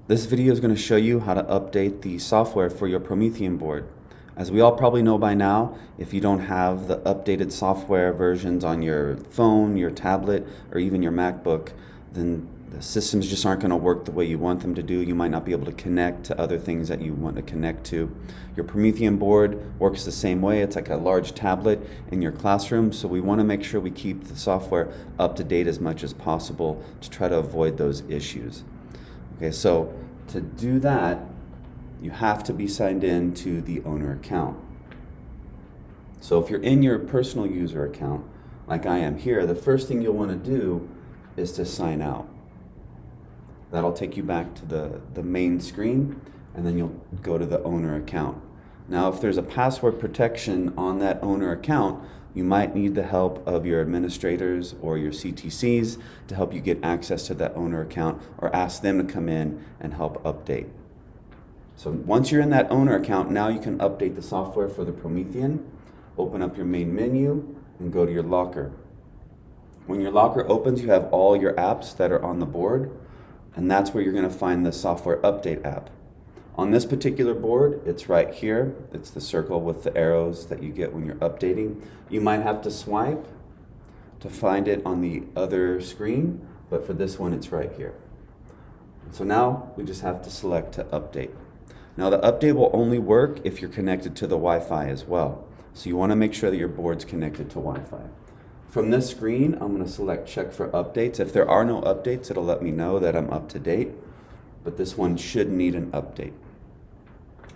This video is going to show you how to update the software for your Promethean board. As we all probably know by now, if you don't have the updated software versions on your phone, your tablet, or even your MacBook, then the systems just aren't going to work the way you want them to do. You might not be able to connect to other things that you want to connect to. Your Promethean board works the same way. It's like a large tablet in your classroom, so we want to make sure we keep the software up to date as much as possible to try to avoid those issues. Okay, so to do that, you have to be signed in to the owner account. So if you're in your personal user account, like I am here, the first thing you'll want to do is to sign out. That'll take you back to the main screen, and then you'll go to the owner account. Now, if there's a password protection on that owner account, you might need the help of your administrators or your CTCs to help you get access to that owner account, or ask them to come in and help update. So once you're in that owner account, now you can update the software for the Promethean. Open up your main menu and go to your locker. When your locker opens, you have all your apps that are on the board, and that's where you're going to find the software update app. On this particular board, it's right here. It's the circle with the arrows that you get when you're updating. You might have to swipe to find it on the other screen, but for this one, it's right here. So now we just have to select to update. Now the update will only work if you're connected to the Wi-Fi as well. So you want to make sure that your board's connected to Wi-Fi. From this screen, I'm going to select check for updates. If there are no updates, it'll let me know that I'm up to date, but this one should need an update.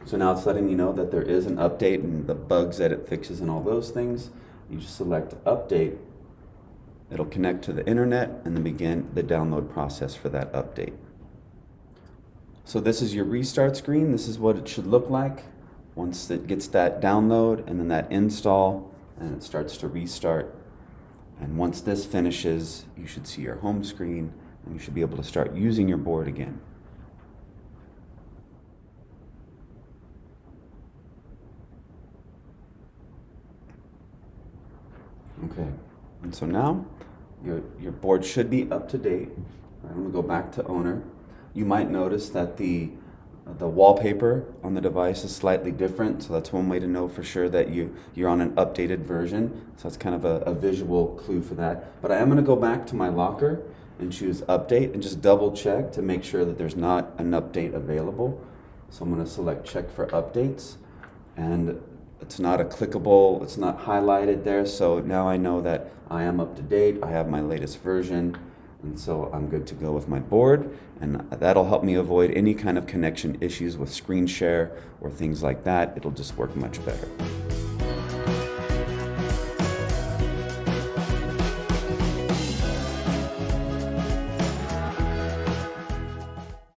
So now it's letting me know that there is an update and the bugs that it fixes and all those things. You just select update. It'll connect to the internet and then begin the download process for that update. So this is your restart screen. This is what it should look like once it gets that download and then that install, and it starts to restart. And once this finishes, you should see your home screen and you should be able to start using your board again. Okay, and so now your board should be up to date. I'm going to go back to owner. You might notice that the wallpaper on the device is slightly different, so that's one way to know for sure that you're on an updated version. So that's kind of a visual clue for that. But I am going to go back to my locker and choose update and just double check to make sure that there's not an update available. So I'm going to select check for updates, and it's not a clickable, it's not highlighted there, so now I know that I am up to date, I have my latest version, and so I'm good to go with my board, and that'll help me avoid any kind of connection issues with screen share or things like that. It'll just work much better.